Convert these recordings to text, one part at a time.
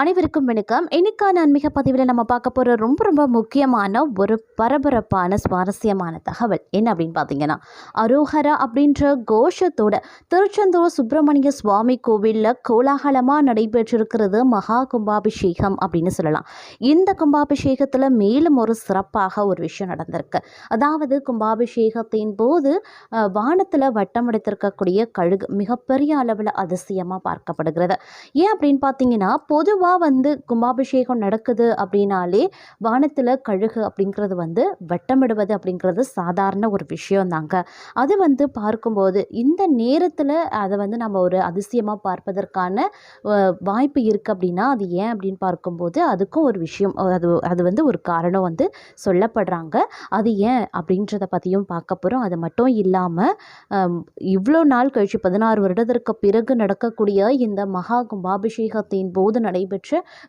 அனைவருக்கும் வணக்கம். இன்னைக்கான ஆன்மீக பதிவில் நம்ம பார்க்க போகிற ரொம்ப முக்கியமான ஒரு பரபரப்பான சுவாரஸ்யமான தகவல் என்ன அப்படின்னு பார்த்தீங்கன்னா, அரோஹரா அப்படின்ற கோஷத்தோட திருச்செந்தூர் சுப்பிரமணிய சுவாமி கோவிலில் கோலாகலமாக நடைபெற்றிருக்கிறது மகா கும்பாபிஷேகம் அப்படின்னு சொல்லலாம். இந்த கும்பாபிஷேகத்தில் மேலும் ஒரு சிறப்பாக ஒரு விஷயம் நடந்திருக்கு. அதாவது கும்பாபிஷேகத்தின் போது வானத்தில் வட்டமடைத்திருக்கக்கூடிய கழுகு மிகப்பெரிய அளவில் அதிசயமாக பார்க்கப்படுகிறது. ஏன் அப்படின்னு பார்த்தீங்கன்னா, பொதுவாக கும்பாபிஷேகம் நடக்குது அப்படின்னாலே வானத்தில் கழுகு அப்படிங்கிறது வட்டமிடுவது அப்படிங்கிறது சாதாரண ஒரு விஷயம் தாங்க. அது பார்க்கும்போது இந்த நேரத்தில் அதை நம்ம ஒரு அதிசயமாக பார்ப்பதற்கான வாய்ப்பு இருக்குது அப்படின்னா அது ஏன் அப்படின்னு பார்க்கும்போது அதுக்கும் ஒரு விஷயம் அது ஒரு காரணம் சொல்லப்படுறாங்க. அது ஏன் அப்படின்றத பற்றியும் பார்க்க போகிறோம். அது மட்டும் இல்லாமல் இவ்வளோ நாள் கழிச்சு 16 வருடத்திற்கு பிறகு நடக்கக்கூடிய இந்த மகா கும்பாபிஷேகத்தின் போது நடைபெற்ற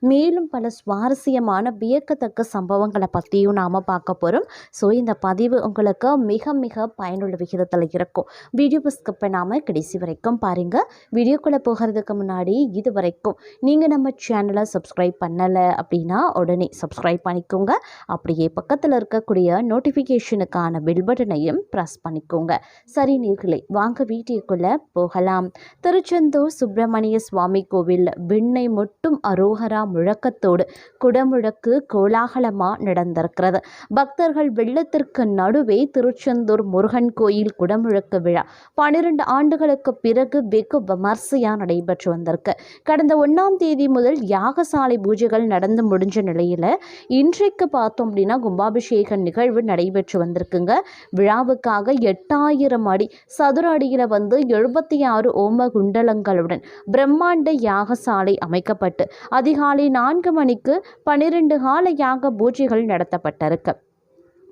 மேலும் பல சுவாரஸ்யமான வியக்கத்தக்க சம்பவங்களை பற்றியும் நாம் பார்க்க போகிறோம். ஸோ இந்த பதிவு உங்களுக்கு மிக மிக பயனுள்ள விகிதத்தில் இருக்கும். வீடியோவை ஸ்கிப் பண்ணாமல் கடைசி வரைக்கும் பாருங்கள். வீடியோக்குள்ளே போகிறதுக்கு முன்னாடி இது வரைக்கும் நீங்கள் நம்ம சேனலை சப்ஸ்கிரைப் பண்ணலை அப்படின்னா உடனே சப்ஸ்கிரைப் பண்ணிக்கோங்க. அப்படியே பக்கத்தில் இருக்கக்கூடிய நோட்டிஃபிகேஷனுக்கான பெல் பட்டனையும் ப்ரெஸ் பண்ணிக்கோங்க. சரி நேயர்களே, வாங்க வீடியோக்குள்ளே போகலாம். திருச்செந்தூர் சுப்பிரமணிய சுவாமி கோவில் விண்ணை முட்டும் அரோஹரா முழக்கத்தோடு குடமுழக்கு கோலாகலமாக நடந்திருக்கிறது. பக்தர்கள் வெள்ளத்திற்கு நடுவே திருச்செந்தூர் முருகன் கோயில் குடமுழக்கு விழா 12 ஆண்டுகளுக்கு பிறகு வெகு விமர்சையாக நடைபெற்று வந்திருக்கு. கடந்த 1ஆம் தேதி முதல் யாகசாலை பூஜைகள் நடந்து முடிஞ்ச நிலையில் இன்றைக்கு பார்த்தோம் அப்படின்னா கும்பாபிஷேக நிகழ்வு நடைபெற்று வந்திருக்குங்க. விழாவுக்காக 8000 அடி சதுர அடியில் 76 ஓம குண்டலங்களுடன் பிரம்மாண்ட யாகசாலை அமைக்கப்பட்டு அதிகாலை 4 மணிக்கு 12 கால யாக பூஜைகள் நடத்தப்பட்டிருக்கு.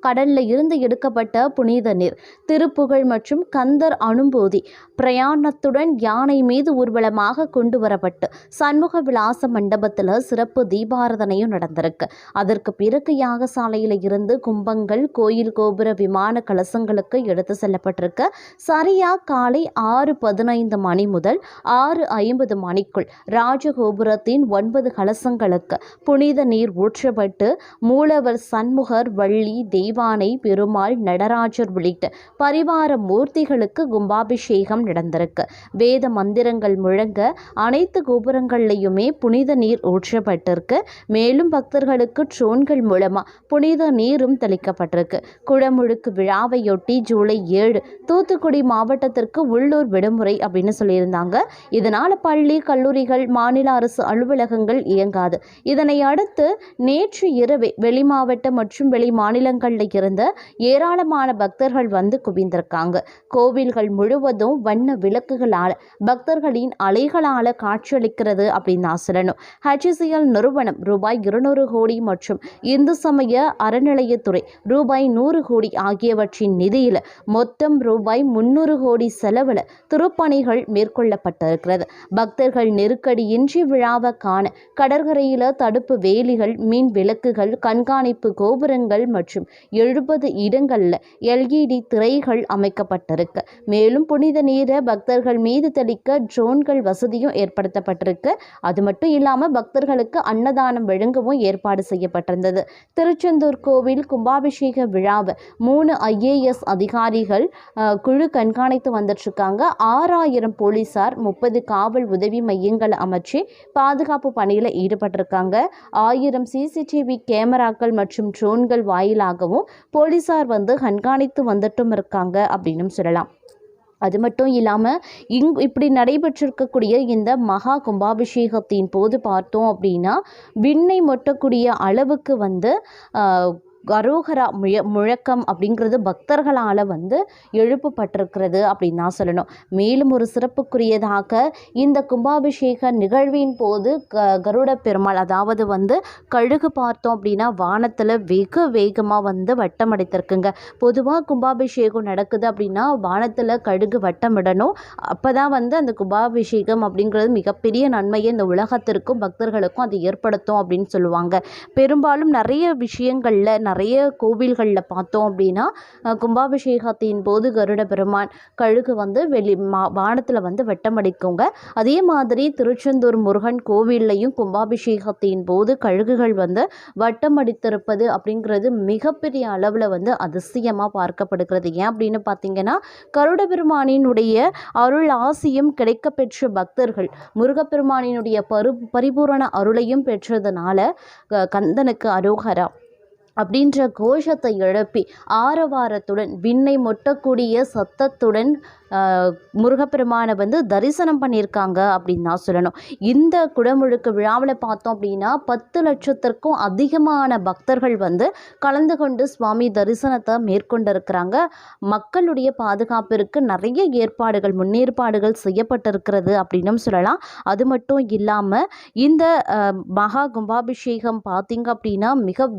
கடல்ல இருந்து எடுக்கப்பட்ட புனித நீர், திருப்புகழ் மற்றும் கந்தர் அனுபூதி பிரயாணத்துடன் யானை மீது ஊர்வலமாக கொண்டு வரப்பட்டு சண்முக விலாச மண்டபத்தில் சிறப்பு தீபாராதனையும் நடந்திருக்கு. அதற்கு பிறகு யாகசாலையில் இருந்து கும்பங்கள், கோயில் கோபுர விமான கலசங்களுக்கு எடுத்து செல்லப்பட்டிருக்கு. சரியா காலை 6:15 மணி முதல் 6:50 மணிக்குள் ராஜகோபுரத்தின் 9 கலசங்களுக்கு புனித நீர் ஊற்றப்பட்டு மூலவர் சண்முகர், வள்ளி, தெய்வானை, பெருமாள், நடராஜர் உள்ளிட்ட பரிவார மூர்த்திகளுக்கு கும்பாபிஷேகம் நடந்திருக்கு. வேத மந்திரங்கள் முழங்க அனைத்து கோபுரங்கள்லையுமே புனித நீர் ஊற்றப்பட்டிருக்கு. மேலும் பக்தர்களுக்கு ட்ரோன்கள் மூலமா புனித நீரும் தெளிக்கப்பட்டிருக்கு. குடமுழுக்கு விழாவையொட்டி ஜூலை 7 தூத்துக்குடி மாவட்டத்திற்கு உள்ளூர் விடுமுறை அப்படின்னு சொல்லியிருந்தாங்க. இதனால பள்ளி, கல்லூரிகள், மாநில அரசு அலுவலகங்கள் இயங்காது. இதனை அடுத்து நேற்று இரவே வெளி மாவட்ட மற்றும் வெளி மாநிலங்கள் இருந்த ஏராளமான பக்தர்கள் குவிந்திருக்காங்க. கோவில்கள் முழுவதும் வண்ண விளக்குகளால் பக்தர்களின் அலைகளால காட்சியளிக்கிறது அப்படின்னு நான் சொல்லணும். HCL நிறுவனம் ரூபாய் 200 கோடி மற்றும் இந்து சமய அறநிலையத்துறை ரூபாய் 100 கோடி ஆகியவற்றின் நிதியில் மொத்தம் ரூபாய் 300 கோடி செலவில் திருப்பணிகள் மேற்கொள்ளப்பட்டிருக்கிறது. பக்தர்கள் நெருக்கடியின்றி விழாவை காண கடற்கரையில் தடுப்பு வேலிகள், மீன் விளக்குகள், கண்காணிப்பு கோபுரங்கள் மற்றும் 70 இடங்களில் LED திரைகள் அமைக்கப்பட்டிருக்கு. மேலும் புனித நீரை பக்தர்கள் மீது தெளிக்க ட்ரோன்கள் வசதியும் ஏற்படுத்தப்பட்டிருக்கு. அது மட்டும் இல்லாமல் பக்தர்களுக்கு அன்னதானம் வழங்கவும் ஏற்பாடு செய்யப்பட்டிருந்தது. திருச்செந்தூர் கோவில் கும்பாபிஷேக விழாவை 3 IAS அதிகாரிகள் குழு கண்காணித்து வந்துட்டுருக்காங்க. 6000 போலீசார், 30 காவல் உதவி மையங்களை அமைச்சு பாதுகாப்பு பணியில் ஈடுபட்டிருக்காங்க. 1000 CCTV கேமராக்கள் மற்றும் ட்ரோன்கள் வாயிலாகவும் போலீசார் கண்காணித்து வந்துட்டும் இருக்காங்க அப்படின்னு சொல்லலாம். அது மட்டும் இல்லாமல் இப்படி நடைபெற்றிருக்கக்கூடிய இந்த மகா கும்பாபிஷேகத்தின் போது பார்த்தோம் அப்படின்னா விண்ணை மொட்டக்கூடிய அளவுக்கு அரோகரா முழக்கம் அப்படிங்கிறது பக்தர்களால் எழுப்பப்பட்டிருக்கிறது அப்படின்னு தான் சொல்லணும். மேலும் ஒரு சிறப்புக்குரியதாக இந்த கும்பாபிஷேக நிகழ்வின் போது கருட பெருமாள், அதாவது கழுகு பார்த்தோம் அப்படின்னா வானத்தில் வெகு வேகமாக வட்டமடைத்திருக்குங்க. பொதுவாக கும்பாபிஷேகம் நடக்குது அப்படின்னா வானத்தில் கழுகு வட்டமிடணும். அப்போ தான் அந்த கும்பாபிஷேகம் அப்படிங்கிறது மிகப்பெரிய நன்மையை இந்த உலகத்திற்கும் பக்தர்களுக்கும் அது ஏற்படுத்தும் அப்படின்னு சொல்லுவாங்க. பெரும்பாலும் நிறைய விஷயங்களில் நிறைய கோவில்களில் பார்த்தோம் அப்படின்னா கும்பாபிஷேகத்தின் போது கருட பெருமான் கழுகு வந்து வானத்தில் வந்து வெட்டமடிக்குங்க. அதே மாதிரி திருச்செந்தூர் முருகன் கோவில்லையும் கும்பாபிஷேகத்தின் போது கழுகுகள் வந்து வட்டமடித்திருப்பது அப்படிங்கிறது மிகப்பெரிய அளவில் வந்து அதிசயமாக பார்க்கப்படுகிறது. ஏன் அப்படின்னு பார்த்தீங்கன்னா கருட பெருமானினுடைய அருள் ஆசியும் கிடைக்க பெற்ற பக்தர்கள் முருகப்பெருமானினுடைய பரிபூரண அருளையும் பெற்றதுனால கந்தனுக்கு அரோகரா அப்படின்ற கோஷத்தை எழுப்பி ஆரவாரத்துடன் விண்ணை மொட்டக்கூடிய சத்தத்துடன் முருகப்பெருமானை வந்து தரிசனம் பண்ணியிருக்காங்க அப்படின்னு தான் சொல்லணும். இந்த குடமுழுக்கு விழாவில் பார்த்தோம் அப்படின்னா 10 லட்சத்திற்கும் அதிகமான பக்தர்கள் வந்து கலந்து கொண்டு சுவாமி தரிசனத்தை மேற்கொண்டிருக்கிறாங்க. மக்களுடைய பாதுகாப்பிற்கு நிறைய ஏற்பாடுகள் முன்னேற்பாடுகள் செய்யப்பட்டிருக்கிறது அப்படின்னும் சொல்லலாம். அது மட்டும் இல்லாமல் இந்த மகா கும்பாபிஷேகம் பார்த்திங்க அப்படின்னா மிக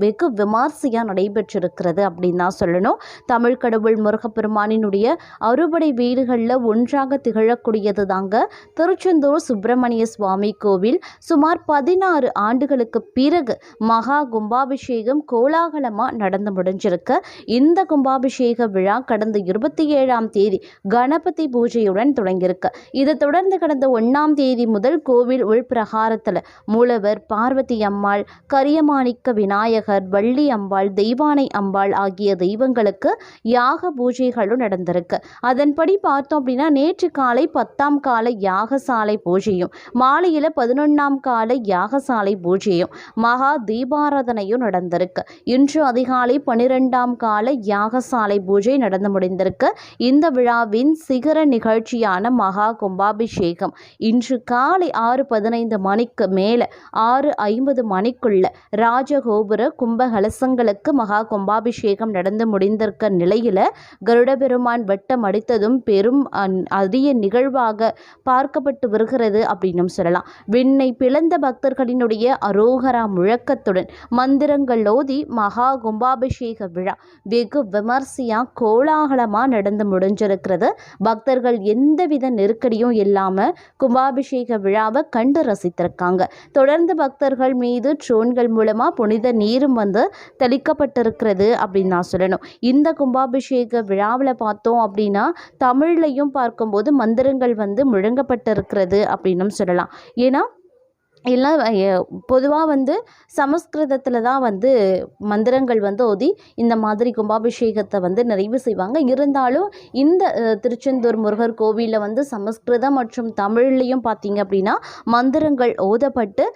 வெகு விமர்சையாக நடைபெற்றிருக்கிறது அப்படின்னு தான் சொல்லணும். தமிழ் கடவுள் முருகப்பெருமானினுடைய அறுபடை வீடுகளில் ஒன்றாக திகழக்கூடியது தாங்க திருச்செந்தூர் சுப்பிரமணிய சுவாமி கோவில். சுமார் 16 ஆண்டுகளுக்கு பிறகு மகா கும்பாபிஷேகம் கோலாகலமாக நடந்து முடிஞ்சிருக்கு. இந்த கும்பாபிஷேக விழா கடந்த 27ஆம் தேதி கணபதி பூஜையுடன் தொடங்கியிருக்கு. இதை தொடர்ந்து கடந்த 1ஆம் தேதி முதல் கோவில் உள்பிரகாரத்தில் மூலவர், பார்வதி அம்மாள், கரியமாணிக்க விநாயகர், வள்ளி அம்பாள், தெய்வானை அம்பாள் ஆகிய தெய்வங்களுக்கு யாக பூஜைகளும் நடந்திருக்கு. அதன்படி பார்த்தோம் அப்படின்னா நேற்று காலை 10ஆம் கால யாகசாலை பூஜையும் மாலையில் 11ஆம் கால யாகசாலை பூஜையும் மகா தீபாராதனையும் நடந்திருக்கு. இன்று அதிகாலை 12ஆம் கால யாகசாலை பூஜை நடந்து முடிந்திருக்கு. இந்த விழாவின் சிகர நிகழ்ச்சியான மகா கும்பாபிஷேகம் இன்று காலை 6:15 மணிக்கு மேலே 6:50 மணிக்குள்ள ராஜகோபுர கும்பகலசங்களுக்கு மகா கும்பாபிஷேகம் நடந்து முடிந்திருக்க நிலையில் கருடபெருமான் வட்டம் அடித்ததும் பெரும் அரிய நிகழ்வாக பார்க்கப்பட்டு வருகிறது அப்படின்னும் சொல்லலாம். விண்ணை பிளந்த பக்தர்களினுடைய அரோகரா முழக்கத்துடன் மந்திரங்கள் ஓதி மகா கும்பாபிஷேக விழா வெகு விமர்சையாக கோலாகலமாக நடந்து முடிஞ்சிருக்கிறது. பக்தர்கள் எந்தவித நெருக்கடியும் இல்லாமல் கும்பாபிஷேக விழாவை கண்டு ரசித்திருக்காங்க. தொடர்ந்து பக்தர்கள் மீது ட்ரோன்கள் மூலமாக புனித நீரும் வந்து தெளிக்கப்பட்டிருக்கிறது அப்படின்னு நான் சொல்லணும். இந்த கும்பாபிஷேக விழாவில் பார்த்தோம் அப்படின்னா தமிழ்லையும் பார்க்கும்போது மந்திரங்கள் வந்து முழங்கப்பட்டிருக்கிறது அப்படின்னும் சொல்லலாம். ஏன்னா எல்லாம் பொதுவாக வந்து சமஸ்கிருதத்தில் தான் வந்து மந்திரங்கள் வந்து ஓதி இந்த மாதிரி கும்பாபிஷேகத்தை வந்து நிறைவு செய்வாங்க. இருந்தாலும் இந்த திருச்செந்தூர் முருகர் கோவிலில் வந்து சமஸ்கிருதம் மற்றும் தமிழ்லையும் பார்த்திங்க அப்படின்னா மந்திரங்கள் ஓதப்பட்டு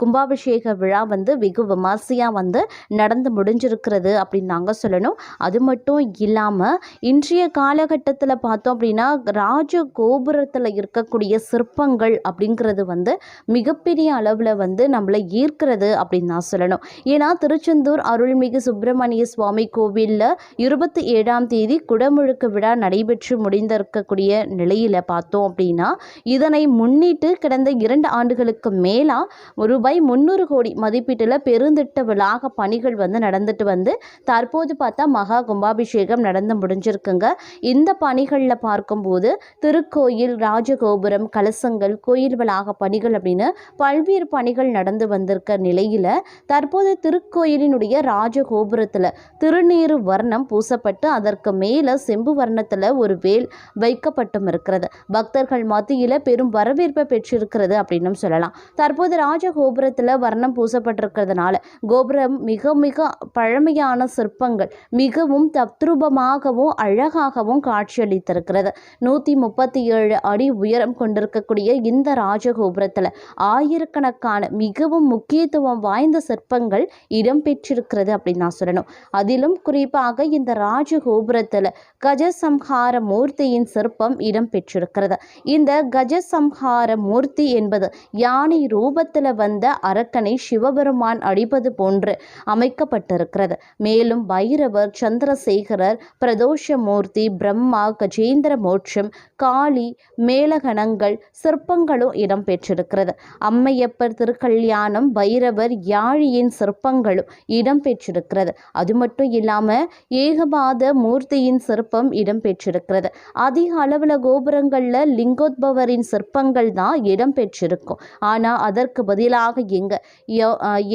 கும்பாபிஷேக விழா வந்து வெகு விமர்சையாக வந்து நடந்து முடிஞ்சிருக்கிறது அப்படின்னு நாங்கள் சொல்லணும். அது மட்டும் இல்லாமல் இன்றைய காலகட்டத்தில் பார்த்தோம் அப்படின்னா ராஜ கோபுரத்தில் இருக்கக்கூடிய சிற்பங்கள் அப்படிங்கிறது வந்து மிகப்பெரிய அளவில் வந்து நம்மளை ஈர்க்கிறது அப்படின்னு நான் சொல்லணும். ஏன்னா திருச்செந்தூர் அருள்மிகு சுப்பிரமணிய சுவாமி கோவிலில் 27ஆம் தேதி குடமுழுக்கு விழா நடைபெற்று முடிந்திருக்கக்கூடிய நிலையில் பார்த்தோம் அப்படின்னா இதனை முன்னிட்டு கடந்த 2 ஆண்டுகளுக்கு மேலாக ரூபாய் 300 கோடி மதிப்பீட்டில் பெருந்திட்ட வளாக பணிகள் வந்து நடந்துட்டு வந்து தற்போது பார்த்தா மகா கும்பாபிஷேகம் நடந்து முடிஞ்சிருக்குங்க. இந்த பணிகளில் பார்க்கும்போது திருக்கோயில், ராஜகோபுரம், கலசங்கள், கோயில் வளாக பணிகள் அப்படின்னு பல்வேறு பணிகள் நடந்து வந்திருக்க நிலையில் தற்போது திருக்கோயிலினுடைய ராஜகோபுரத்தில் திருநீறு வர்ணம் பூசப்பட்டு அதற்கு மேலே செம்பு வர்ணத்தில் ஒரு வேல் வைக்கப்பட்டும் இருக்கிறது. பக்தர்கள் மத்தியில் பெரும் வரவேற்பை பெற்றிருக்கிறது அப்படின்னும் சொல்லலாம். தற்போது ராஜகோபுரத்தில் வர்ணம் பூசப்பட்டிருக்கிறதுனால கோபுரம் மிக மிக பழமையான சிற்பங்கள் மிகவும் தத்ரூபமாகவும் அழகாகவும் காட்சியளித்திருக்கிறது. 137 அடி உயரம் கொண்டிருக்கக்கூடிய இந்த ராஜகோபுரத்தில் ஆயிரக்கணக்கான மிகவும் முக்கியத்துவம் வாய்ந்த சிற்பங்கள் இடம்பெற்றிருக்கிறது அப்படின்னு நான் சொல்லணும். அதிலும் குறிப்பாக இந்த ராஜகோபுரத்தில் கஜசம்ஹார மூர்த்தியின் சிற்பம் இடம்பெற்றிருக்கிறது. இந்த கஜசம்ஹார மூர்த்தி என்பது யானை ரூபத்தில் வந்த அரக்கனை சிவபெருமான் அடிப்பது போன்று அமைக்கப்பட்டிருக்கிறது. மேலும் பைரவர், சந்திரசேகரர், பிரதோஷமூர்த்தி, பிரம்மா, கஜேந்திர மோட்சம், காளி, மேலகணங்கள் சிற்பங்களும் இடம்பெற்றிருக்கிறது. அம்மை உமையப்பர் திருக்கல்யாணம், பைரவர், யாழியின் சிற்பங்களும் இடம்பெற்றிருக்கிறது. அது மட்டும் இல்லாமல் ஏகபாத மூர்த்தியின் சிற்பம் இடம்பெற்றிருக்கிறது. அதிக அளவில் கோபுரங்களில் லிங்கோத்பவரின் சிற்பங்கள் தான் இடம்பெற்றிருக்கும். ஆனால் அதற்கு பதிலாக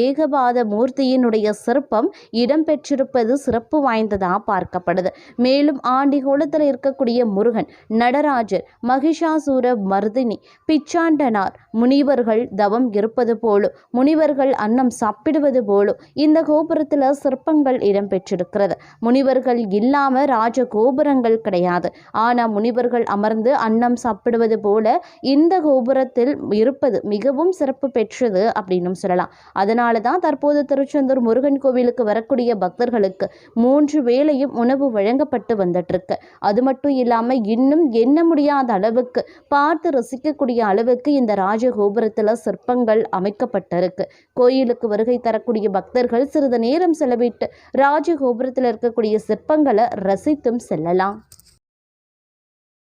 ஏகபாத மூர்த்தியினுடைய சிற்பம் இடம்பெற்றிருப்பது சிறப்பு வாய்ந்ததாக பார்க்கப்படுது. மேலும் ஆண்டிகோலத்தில் இருக்கக்கூடிய முருகன், நடராஜர், மகிஷாசூர மர்தினி, பிச்சாண்டனார், முனிவர்கள் தவம் இருப்பது போலும், முனிவர்கள் அன்னம் சாப்பிடுவது போலும் இந்த கோபுரத்தில் சிற்பங்கள் இடம்பெற்றிருக்கிறது. முனிவர்கள் இல்லாமல் ராஜ கோபுரங்கள் கிடையாது. ஆனால் முனிவர்கள் அமர்ந்து அன்னம் சாப்பிடுவது போல இந்த கோபுரத்தில் இருப்பது மிகவும் சிறப்பு பெற்றது அப்படின்னு சொல்லலாம். அதனால தான் தற்போது திருச்செந்தூர் முருகன் கோவிலுக்கு வரக்கூடிய பக்தர்களுக்கு 3 வேளையும் உணவு வழங்கப்பட்டு வந்துட்டு இருக்கு. அது மட்டும் இல்லாமல் இன்னும் எண்ண முடியாத அளவுக்கு, பார்த்து ரசிக்கக்கூடிய அளவுக்கு இந்த ராஜகோபுரத்தில் சிற்பங்கள் அமைக்கப்பட்டிருக்கு. கோயிலுக்கு வருகை தரக்கூடிய பக்தர்கள் சிறிது நேரம் செலவிட்டு ராஜகோபுரத்தில் இருக்கக்கூடிய சிற்பங்களை ரசித்தும் செல்லலாம்.